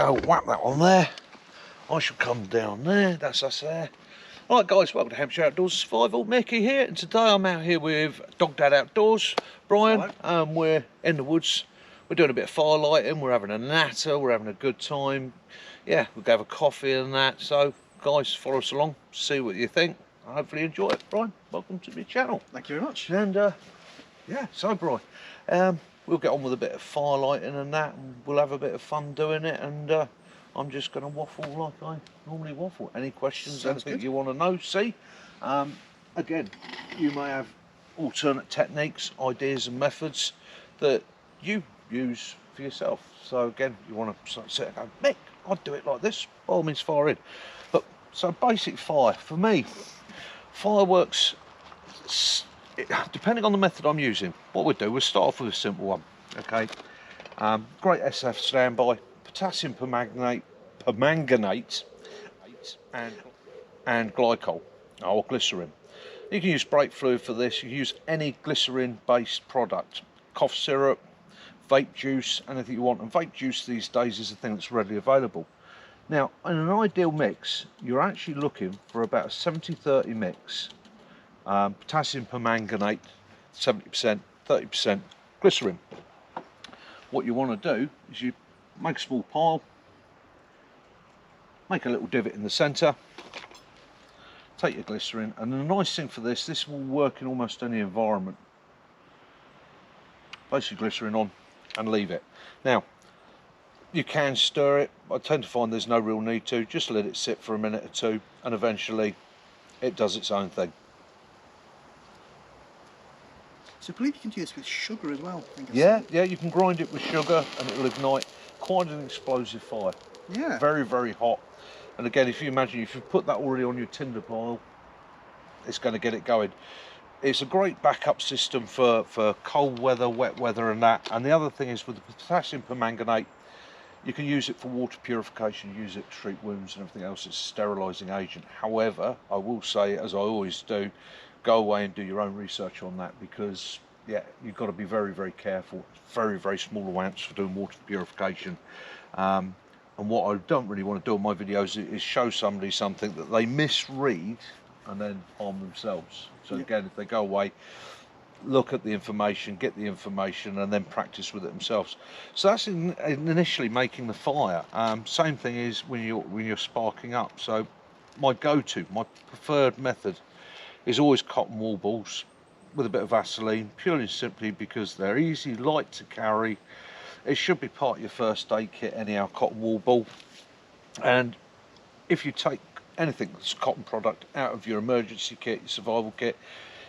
go, whap that on there. I shall come down there, that's us there. Alright guys, welcome to Hampshire Outdoors Survival. Mickey here, and today I'm out here with Dog Dad Outdoors, Brian. We're in the woods, we're doing a bit of firelighting, we're having a natter, we're having a good time. Yeah, we'll go have a coffee and that. So guys, follow us along, see what you think. I hopefully enjoy it. Brian, welcome to my channel. Thank you very much. And yeah, so Brian, we'll get on with a bit of firelighting and that, and we'll have a bit of fun doing it. And I'm just going to waffle like I normally waffle. Any questions, anything you want to know, see? Again, you may have alternate techniques, ideas and methods that you use for yourself. So again, you want to sit and go, Mick, I'd do it like this, by all means fire in. But so basic fire, for me, fireworks, depending on the method I'm using, what we'll do, we'll start off with a simple one, okay? Great SF standby, potassium permanganate and glycol or glycerin. You can use brake fluid for this. You can use any glycerin based product, cough syrup, vape juice, anything you want. And vape juice these days is a thing that's readily available. Now, in an ideal mix, you're actually looking for about a 70-30 mix. Potassium permanganate 70%, 30% glycerin. What you want to do is you make a small pile, make a little divot in the centre, take your glycerin, and the nice thing for this will work in almost any environment. Place your glycerin on and leave it. Now, you can stir it. I tend to find there's no real need to. Just let it sit for a minute or two, and eventually it does its own thing. So I believe you can do this with sugar as well. Yeah, you can grind it with sugar and it'll ignite. Quite an explosive fire. Yeah. Very, very hot. And again, if you imagine, if you put that already on your tinder pile, it's going to get it going. It's a great backup system for cold weather, wet weather and that. And the other thing is with the potassium permanganate, you can use it for water purification, use it to treat wounds and everything else. It's a sterilising agent. However, I will say, as I always do, go away and do your own research on that, because yeah, you've got to be very, very careful. It's very small amounts for doing water purification. And what I don't really want to do on my videos is show somebody something that they misread and then harm themselves. So again, if they go away, look at the information, get the information, and then practice with it themselves. So that's initially making the fire. Same thing is when you're sparking up. So my go-to, my preferred method is always cotton wool balls with a bit of Vaseline, purely and simply because they're easy, light to carry. It should be part of your first aid kit anyhow, cotton wool ball. And if you take anything that's cotton product out of your emergency kit, your survival kit,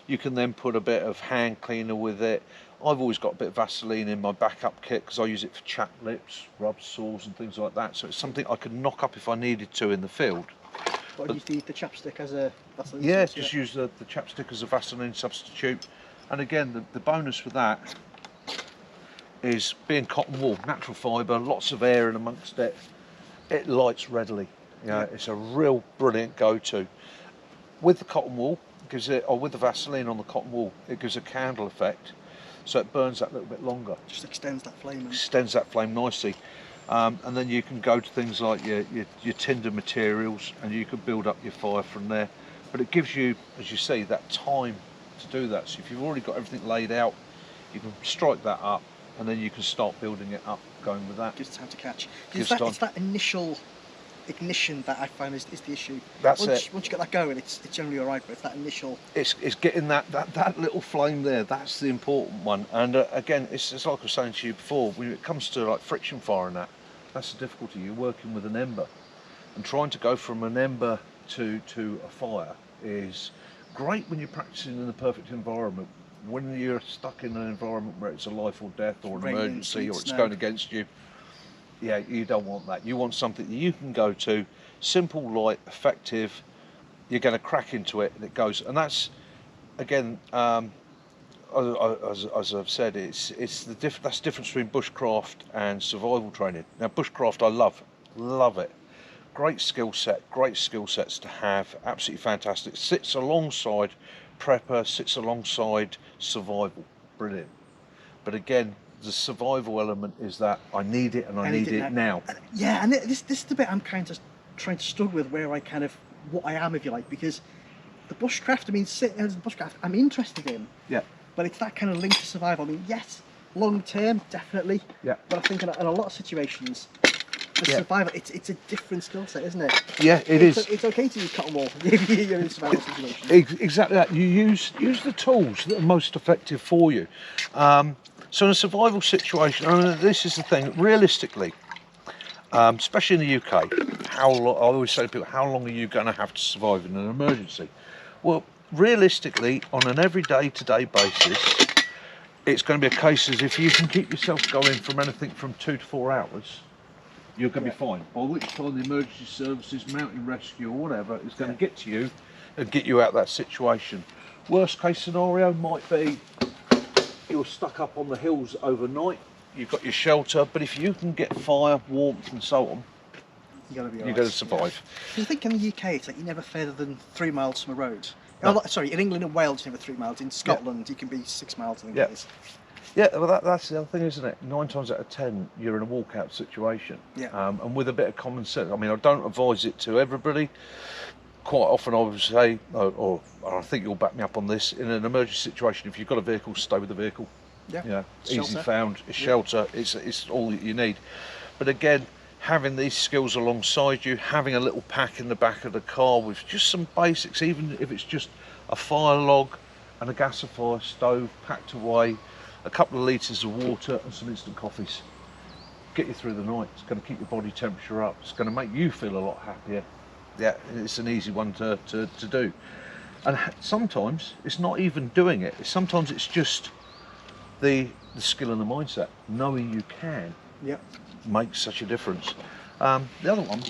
you can then put a bit of hand cleaner with it. I've always got a bit of Vaseline in my backup kit because I use it for chapped lips, rubs, sores and things like that. So it's something I can knock up if I needed to in the field. But use the chapstick as a Vaseline? Yeah, just use the chapstick as a Vaseline substitute. And again, the bonus with that is being cotton wool, natural fibre, lots of air in amongst it. It lights readily. It's a real brilliant go-to. With the cotton wool, gives it, or with the Vaseline on the cotton wool, it gives a candle effect, so it burns that little bit longer. Just extends that flame. Extends that flame nicely. And then you can go to things like your tinder materials, and you can build up your fire from there. But it gives you, as you see, that time to do that. So if you've already got everything laid out, you can strike that up, and then you can start building it up, going with that. Gives time to catch. It's that initial ignition that I find is the issue. That's once you get that going, it's generally all right, but it's that initial... It's getting that little flame there, that's the important one. And again, it's like I was saying to you before, when it comes to like friction fire and that's the difficulty. You're working with an ember, and trying to go from an ember to a fire is great when you're practicing in the perfect environment. When you're stuck in an environment where it's a life or death or an emergency or it's going against you, yeah, you don't want that. You want something that you can go to, simple, light, effective. You're going to crack into it and it goes. And that's, again, as I've said, that's the difference between bushcraft and survival training. Now, bushcraft, I love it. Great skill sets to have, absolutely fantastic. Sits alongside prepper, sits alongside survival, brilliant. But again, the survival element is that I need it and I need it now. Yeah, and this is the bit I'm kind of trying to struggle with, where I kind of, what I am, if you like, because the bushcraft, I mean, sitting as a bushcraft, I'm interested in. Yeah. But it's that kind of link to survival. I mean, yes, long term, definitely. Yeah. But I think in a lot of situations, the survival, it's a different skill set, isn't it? Yeah, it's is. It's okay to use cotton wool if you're in a survival situation. Exactly that. You use the tools that are most effective for you. So in a survival situation, I mean, this is the thing. Realistically, especially in the UK, I always say to people, how long are you going to have to survive in an emergency? Well, realistically, on an everyday-to-day basis, it's going to be a case as if you can keep yourself going from anything from 2 to 4 hours, you're going to be fine. By which time the emergency services, mountain rescue or whatever is going to get to you and get you out of that situation. Worst case scenario might be you're stuck up on the hills overnight, you've got your shelter, but if you can get fire, warmth and so on, you're going to survive. I think in the UK it's like you're never further than 3 miles from a road. No. Oh, sorry, in England and Wales you're never 3 miles. In Scotland you can be 6 miles, I think it is. Yeah, well that's the other thing, isn't it? 9 times out of 10 you're in a walkout situation. Yeah. And with a bit of common sense, I mean, I don't advise it to everybody. Quite often I would say, or I think you'll back me up on this, in an emergency situation, if you've got a vehicle, stay with the vehicle. Yeah. Yeah, Shelter. easy found, it's shelter, it's all that you need. But again, having these skills alongside you, having a little pack in the back of the car with just some basics, even if it's just a fire log and a gasifier stove packed away, a couple of litres of water and some instant coffees. Get you through the night. It's going to keep your body temperature up. It's going to make you feel a lot happier. Yeah, it's an easy one to do. And sometimes it's not even doing it. Sometimes it's just the skill and the mindset. Knowing you can make such a difference. The other one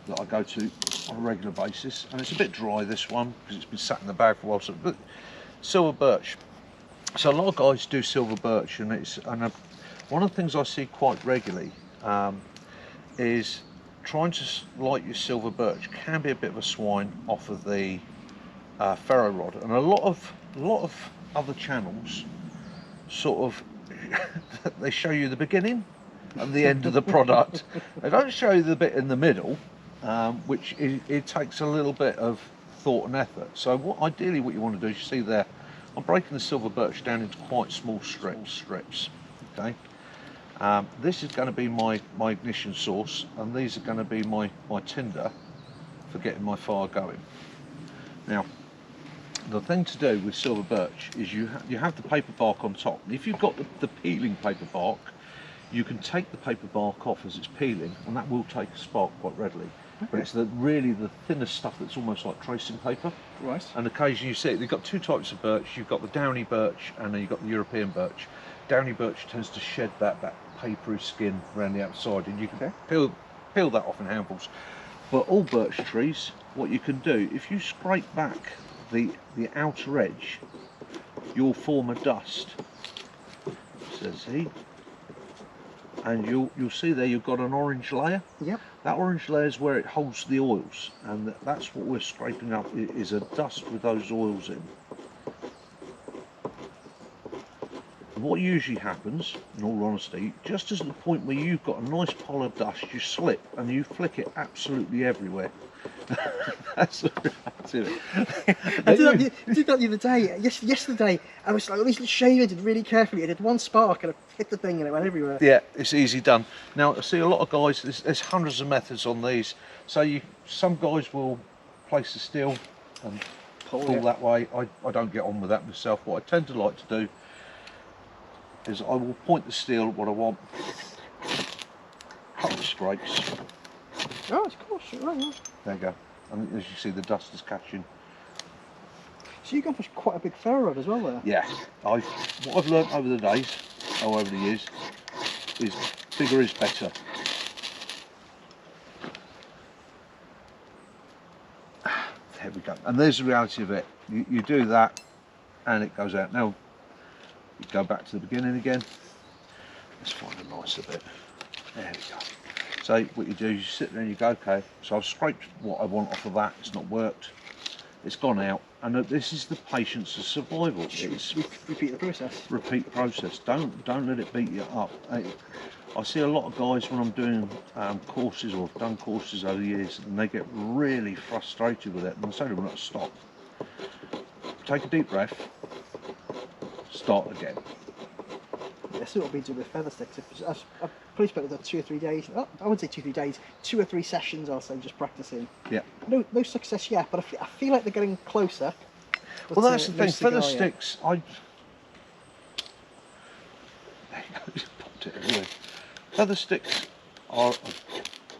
that I go to on a regular basis, and it's a bit dry, this one, because it's been sat in the bag for a while, so, but silver birch. So a lot of guys do silver birch, and one of the things I see quite regularly is trying to light your silver birch can be a bit of a swine off of the ferro rod, and a lot of other channels sort of they show you the beginning and the end of the product. They don't show you the bit in the middle, which it takes a little bit of thought and effort. So ideally what you want to do is, you see there, I'm breaking the silver birch down into quite small strips. Okay, this is going to be my ignition source, and these are going to be my tinder for getting my fire going. Now, the thing to do with silver birch is you have the paper bark on top. If you've got the peeling paper bark, you can take the paper bark off as it's peeling, and that will take a spark quite readily. But it's really the thinner stuff that's almost like tracing paper. Right. And occasionally you see it. They've got 2 types of birch. You've got the downy birch, and then you've got the European birch. Downy birch tends to shed that papery skin around the outside, and you can peel that off in handfuls. But all birch trees, what you can do, if you scrape back the outer edge, you'll form a dust. So see, and you'll see there you've got an orange layer. Yep. That orange layer is where it holds the oils, and that's what we're scraping up, is a dust with those oils in. What usually happens, in all honesty, just as at the point where you've got a nice pile of dust, you slip and you flick it absolutely everywhere. That's it. I did that the other day. Yesterday, I was like, shaving it really carefully. I did one spark and I hit the thing and it went everywhere. Yeah, it's easy done. Now, I see a lot of guys, there's hundreds of methods on these. So some guys will place the steel and pull that way. I don't get on with that myself. What I tend to like to do is I will point the steel at what I want, couple of scrapes. Oh, of course, right. There you go. And as you see, the dust is catching. So you've gone for quite a big ferro rod as well there. Yeah. What I've learnt over the years, is bigger is better. There we go. And there's the reality of it. You do that, and it goes out. Now, you go back to the beginning again. Let's find a nicer bit. There we go. So what you do is you sit there and you go, okay, so I've scraped what I want off of that. It's not worked. It's gone out. And this is the patience of survival. It's Repeat the process. repeat process. Don't let it beat you up. I see a lot of guys when I'm doing courses, or I've done courses over the years, and they get really frustrated with it. And I say to them, stop. Take a deep breath. Start again. Yeah, that's what I've been doing with feather sticks. I've probably spent about 2 or 3 days. Oh, I wouldn't say 2 or 3 days. 2 or 3 sessions, I'll say, just practicing. Yeah. No success yet, but I feel like they're getting closer. But, Well, that's the no thing. Feather cigar yet. sticks. There you go. Just popped it away. Feather sticks are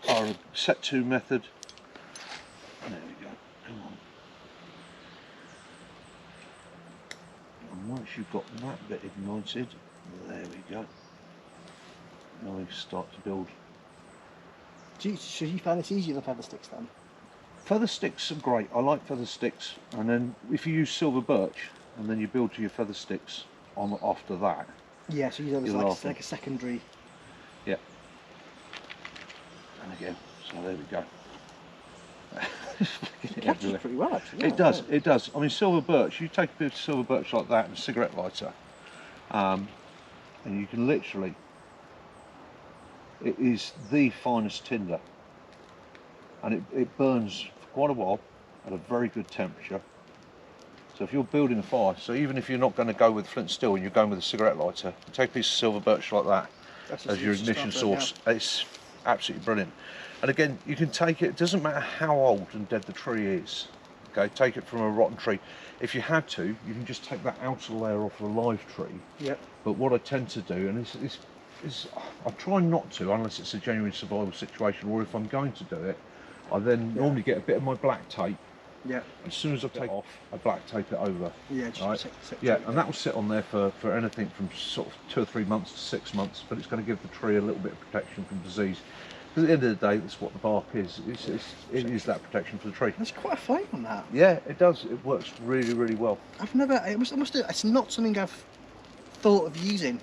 a set to method. There we go. Come on. And once you've got that bit ignited, there we go. Now we start to build. So you find it's easier than feather sticks then? Feather sticks are great. I like feather sticks. And then if you use silver birch, and then you build to your feather sticks on after that. Yeah, so you use You're like a secondary. Yeah. And again, so there we go. It captures pretty well, actually. It does, it does. I mean, silver birch, you take a bit of silver birch like that and a cigarette lighter, and you can literally, it is the finest tinder. And it burns for quite a while at a very good temperature. So if you're building a fire, so even if you're not going to go with flint steel and you're going with a cigarette lighter, you take a piece of silver birch like that as your ignition source. It's absolutely brilliant. And again, you can take it doesn't matter how old and dead the tree is. Okay, take it from a rotten tree. If you had to, you can just take that outer layer off a live tree. Yeah. But what I tend to do, and I try not to unless it's a genuine survival situation, or if I'm going to do it, I then normally get a bit of my black tape. Yeah. As soon as I take it off, I black tape it over. Yeah, just right? And that will sit on there for anything from sort of 2 or 3 months to 6 months, but it's going to give the tree a little bit of protection from disease. Because at the end of the day, that's what the bark is. It is that protection for the tree. There's quite a flame on that. Yeah, it does. It works really, really well. I've never. It's not something I've thought of using,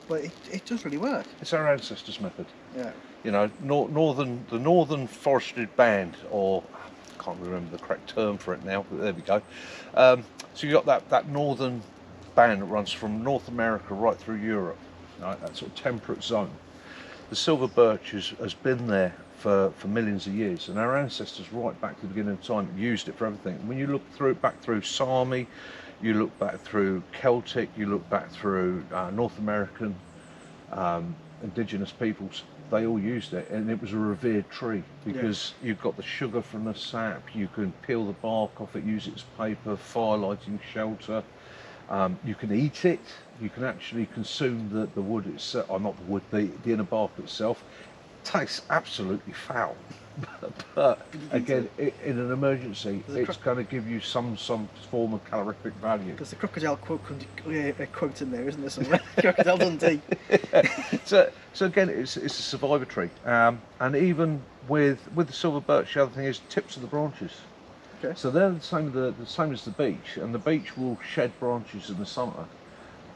but it does really work. It's our ancestors' method. Yeah. You know, the northern forested band, or I can't remember the correct term for it now, but there we go. So you've got that northern band that runs from North America right through Europe, right, that sort of temperate zone. The silver birch has been there for millions of years, and our ancestors right back to the beginning of time used it for everything. When you look back through Sami, you look back through Celtic, you look back through North American indigenous peoples, they all used it, and it was a revered tree because you've got the sugar from the sap, you can peel the bark off it, use it as paper, fire lighting, shelter. You can eat it, you can actually consume the wood itself, or not the wood, the inner bark itself. It tastes absolutely foul, but again, in an emergency, it's going to give you some form of calorific value. There's the crocodile quote in there, isn't there, somewhere? Crocodile Dundee. So again, it's a survivor tree, and even with the silver birch, the other thing is tips of the branches. Okay. So they're the same as the beech, and the beech will shed branches in the summer,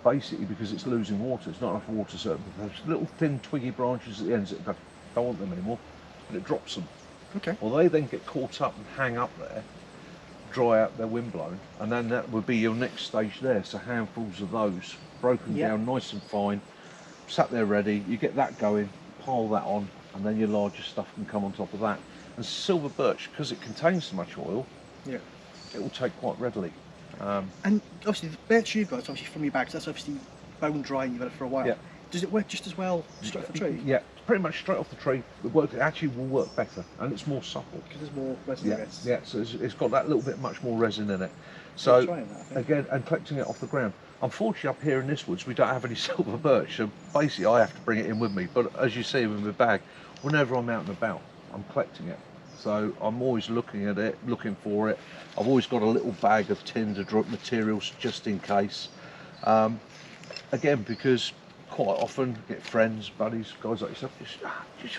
basically because it's losing water. It's not enough water, so there's little thin twiggy branches at the ends that don't want them anymore, and it drops them. Okay. Well, they then get caught up and hang up there, dry out, they're windblown, and then that would be your next stage there. So handfuls of those broken down, nice and fine, sat there ready. You get that going, pile that on, and then your larger stuff can come on top of that. And silver birch, because it contains so much oil, it will take quite readily. And obviously the birch you've got, obviously from your bags, that's obviously bone dry and you've had it for a while. Yeah. Does it work just as well straight off the tree? Yeah, pretty much straight off the tree. It actually will work better, and it's more supple. Because there's more resin in it. Yeah, so it's got that little bit much more resin in it. So trying that, I think. again, and collecting it off the ground. Unfortunately, up here in this woods, we don't have any silver birch, so basically I have to bring it in with me. But as you see with my bag, whenever I'm out and about, I'm collecting it. So I'm always looking at it, looking for it. I've always got a little bag of tinder drop materials just in case. Again, because quite often get friends, buddies, guys like yourself, just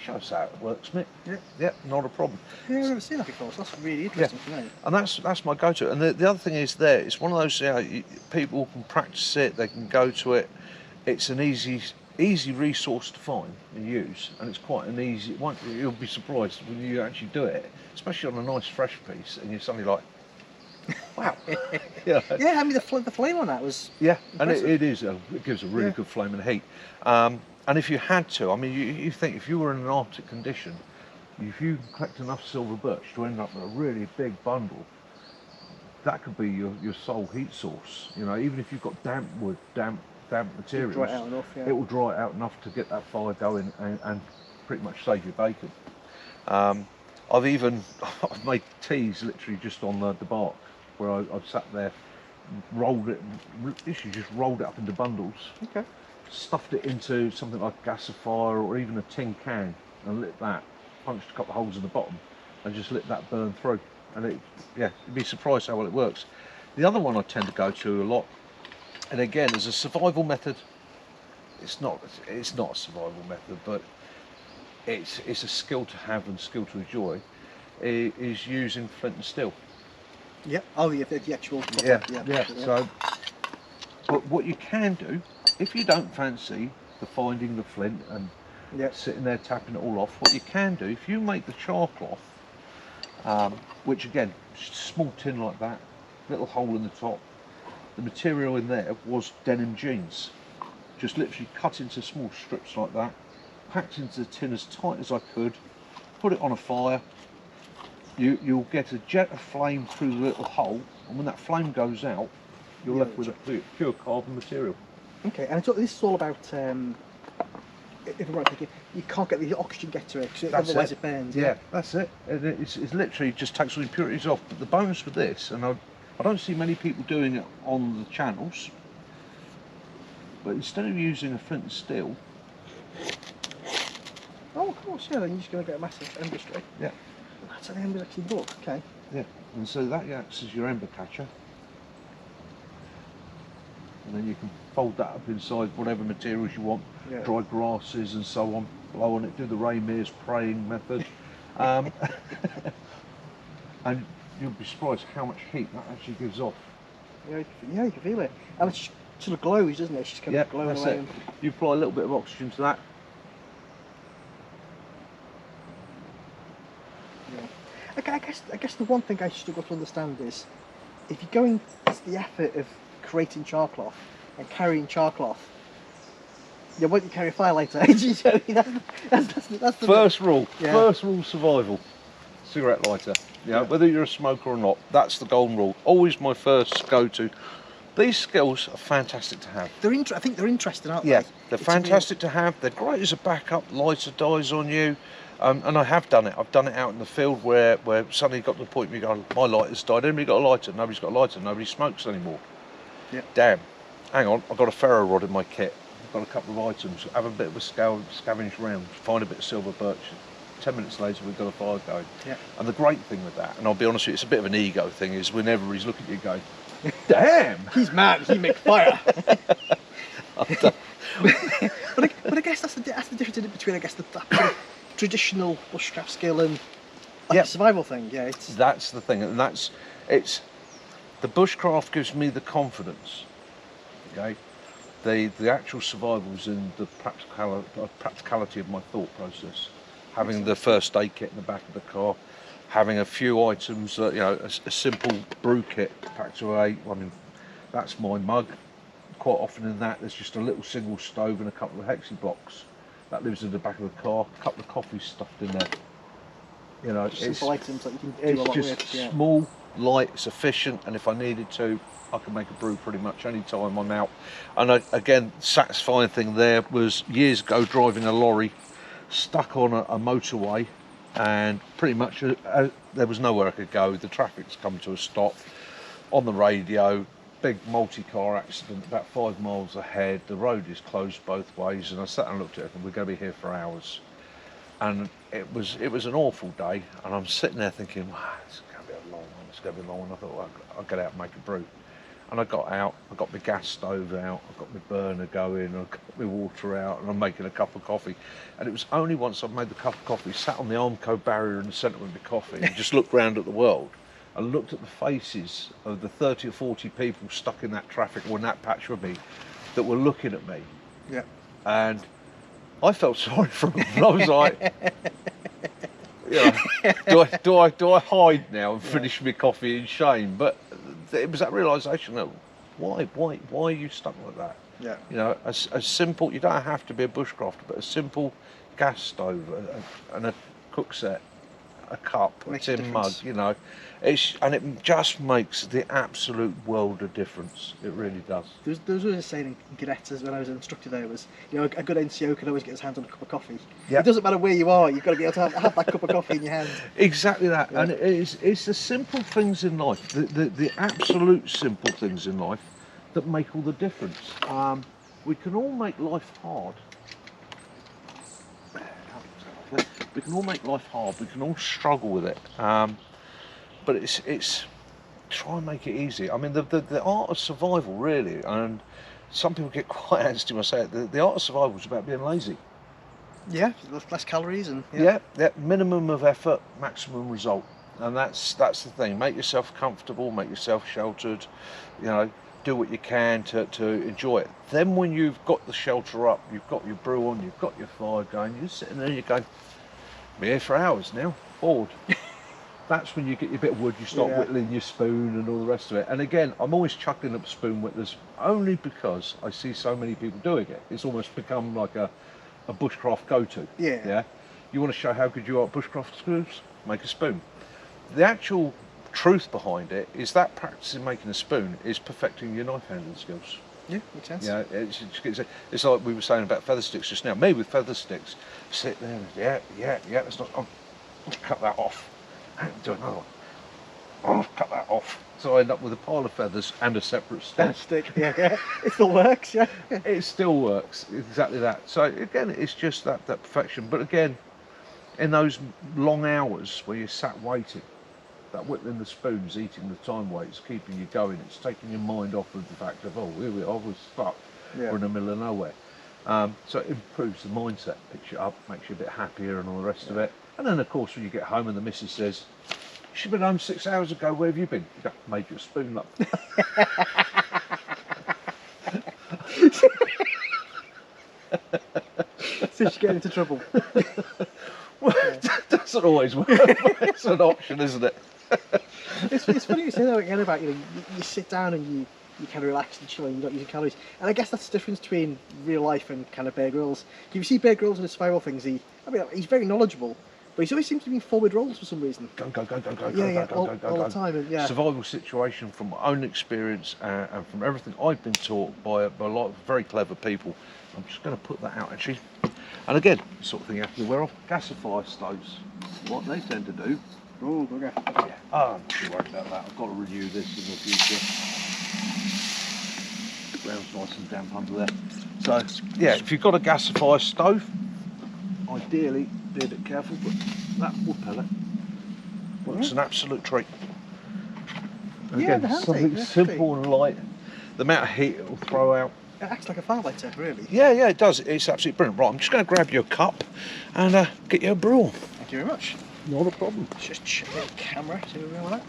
show us how it works, mate. Yeah, not a problem. Yeah, I've never seen that before, so that's really interesting to know. And that's my go-to. And the other thing is it's one of those, people can practice it, they can go to it. It's an easy resource to find and use, and it's quite an easy. You'll be surprised when you actually do it, especially on a nice fresh piece, and you're suddenly like, wow. Yeah. Yeah, I mean the flame on that was Yeah, and impressive. it gives a really Yeah. good flame and heat. And if you had to, I mean, you think if you were in an Arctic condition, if you collect enough silver birch to end up with a really big bundle, that could be your sole heat source. You know, even if you've got damp wood, damp materials, Dry it out enough, yeah. it will dry it out enough to get that fire going and pretty much save your bacon. I've made teas literally just on the bark, where I've sat there, rolled it, literally just rolled it up into bundles, Okay. stuffed it into something like a gasifier or even a tin can, and lit that, punched a couple of holes in the bottom, and just let that burn through. And you'd be surprised how well it works. The other one I tend to go to a lot, and again, as a survival method, it's not a survival method, but it's a skill to have and skill to enjoy, is using flint and steel. Yeah. Oh, yeah, the actual. Yeah. So, but what you can do, if you don't fancy finding the flint and sitting there tapping it all off, what you can do, if you make the char cloth, which again, just a small tin like that, little hole in the top, the material in there was denim jeans, just literally cut into small strips like that, packed into the tin as tight as I could, put it on a fire. You'll get a jet of flame through the little hole, and when that flame goes out, you're left with a pure carbon material. Okay, and this is all about, if I'm right thinking, you can't get the oxygen get to it, because otherwise it burns. Yeah, that's it. It's literally just takes all the impurities off. But the bonus with this, and I don't see many people doing it on the channels, but instead of using a flint and steel. Oh, of course, yeah, then you're just going to get a massive ember strip. Yeah. That's how the embers actually look, okay. Yeah, and so that acts as your ember catcher. And then you can fold that up inside whatever materials you want, dry grasses and so on, blow on it, do the Raymir's praying method. And you'll be surprised how much heat that actually gives off. Yeah, you can feel it. And it sort of glows, doesn't it? It's just kind of glowing away. It. You apply a little bit of oxygen to that. Yeah. I guess the one thing I struggle to understand is, if you're going to the effort of creating char cloth and carrying char cloth, won't you carry a fire lighter? That's the first rule. Yeah. First rule, survival. Cigarette lighter. Yeah, whether you're a smoker or not, that's the golden rule. Always my first go-to. These skills are fantastic to have. I think they're interesting, aren't they? Yeah, they're fantastic to have. They're great as a backup. Lighter dies on you. And I have done it. I've done it out in the field where suddenly got to the point where you go, my lighter's died. Everybody got a lighter. Nobody's got a lighter. Nobody smokes anymore. Yeah. Damn. Hang on. I've got a ferro rod in my kit. I've got a couple of items. Have a bit of a scavenge round. Find a bit of silver birch. 10 minutes later, we've got a fire going. Yeah. And the great thing with that, and I'll be honest with you, it's a bit of an ego thing, is whenever he's looking at you going, damn! He's mad. He makes fire. but I guess that's the difference between, I guess, the traditional bushcraft skill and the survival thing. Yeah, that's the thing, and the bushcraft gives me the confidence. Okay, the actual survival's in the practicality of my thought process. Having the first aid kit in the back of the car, having a few items, a simple brew kit packed away. I mean, that's my mug. Quite often in that, there's just a little single stove and a couple of hexi blocks that lives in the back of the car. A couple of coffees stuffed in there. You know, just simple items that you can do a lot with. It's just small, light, it's efficient, and if I needed to, I can make a brew pretty much any time I'm out. And again, satisfying thing there was years ago driving a lorry, stuck on a motorway, and pretty much there was nowhere I could go. The traffic's come to a stop. On the radio, big multi-car accident about 5 miles ahead. The road is closed both ways, and I sat and looked at it, and we're going to be here for hours. And it was an awful day, and I'm sitting there thinking, wow, it's going to be a long one. It's going to be a long one. I thought, well, I'll get out and make a brew. And I got out, I got my gas stove out, I got my burner going, I got my water out, and I'm making a cup of coffee. And it was only once I've made the cup of coffee, sat on the Armco barrier in the centre with my coffee, and just looked round at the world, and looked at the faces of the 30 or 40 people stuck in that traffic or in that patch with me that were looking at me. Yeah. And I felt sorry for them. I was like, do I hide now and finish my coffee in shame? But it was that realisation that why are you stuck like that? Yeah. You know, as simple. You don't have to be a bushcrafter, but a simple gas stove and a cook set, a cup, a Makes a tin mug. difference. You know, and it just makes the absolute world of difference. It really does. There was always a saying in cadets when I was an instructor there was, you know, a good NCO can always get his hands on a cup of coffee. Yeah. It doesn't matter where you are, you've got to be able to have that cup of coffee in your hand. Exactly that, Yeah. and it's the simple things in life, the absolute simple things in life that make all the difference. We can all make life hard. We can all make life hard. We can all struggle with it. But it's try and make it easy. I mean, the art of survival really, and some people get quite antsy when I say it. The art of survival is about being lazy. Yeah, less calories and Yeah, minimum of effort, maximum result, and that's the thing. Make yourself comfortable, make yourself sheltered. You know, do what you can to enjoy it. Then when you've got the shelter up, you've got your brew on, you've got your fire going, you're sitting there, you go, we're here for hours now, bored. That's when you get your bit of wood, you start whittling your spoon and all the rest of it. And again, I'm always chuckling up spoon whittlers only because I see so many people doing it. It's almost become like a bushcraft go-to. Yeah. You want to show how good you are at bushcraft skills? Make a spoon. The actual truth behind it is that practicing making a spoon is perfecting your knife handling skills. Yeah, makes sense. Yeah, it's like we were saying about feather sticks just now. Me with feather sticks, sit there, that's not. Cut that off. Do another one. Cut that off. So I end up with a pile of feathers and a separate stick. Stick. Yeah. It still works. Yeah. It still works, exactly that. So again, it's just that perfection. But again, in those long hours where you're sat waiting, that whittling the spoons, eating the time weights, keeping you going, it's taking your mind off of the fact of, oh, here we are, we're stuck, we're in the middle of nowhere. So it improves the mindset, picks you up, makes you a bit happier and all the rest of it. And then of course when you get home and the missus says, you should have been home 6 hours ago, where have you been? You go, made you a spoon up. So you get into trouble. Well, it doesn't always work, but it's an option, isn't it? It's funny you say that again about, you know, you sit down and you kind of relax and chill and you're not using calories. And I guess that's the difference between real life and kind of Bear Grylls. If you see Bear Grylls in his spiral things, he's very knowledgeable, but he always seems to be in forward rolls for some reason. Go, all the time. And, yeah. Survival situation from my own experience and from everything I've been taught by a lot of very clever people. I'm just going to put that out actually. And again, the sort of thing you have to be aware of. Gasifier stoves, what they tend to do. Oh, okay. Yeah. I'm not too worried about that. I've got to renew this in the future. The ground's nice and damp under there. So, yeah, if you've got a gasifier stove, ideally be a bit careful, but that wood pellet works an absolute treat. And Yeah, again, the hand something thing, simple and light. The amount of heat it will throw out. It acts like a firelighter, really. Yeah, it does. It's absolutely brilliant. Right, I'm just going to grab you a cup and get you a brew. Thank you very much. Not a problem. Just check the camera, see where we are with that.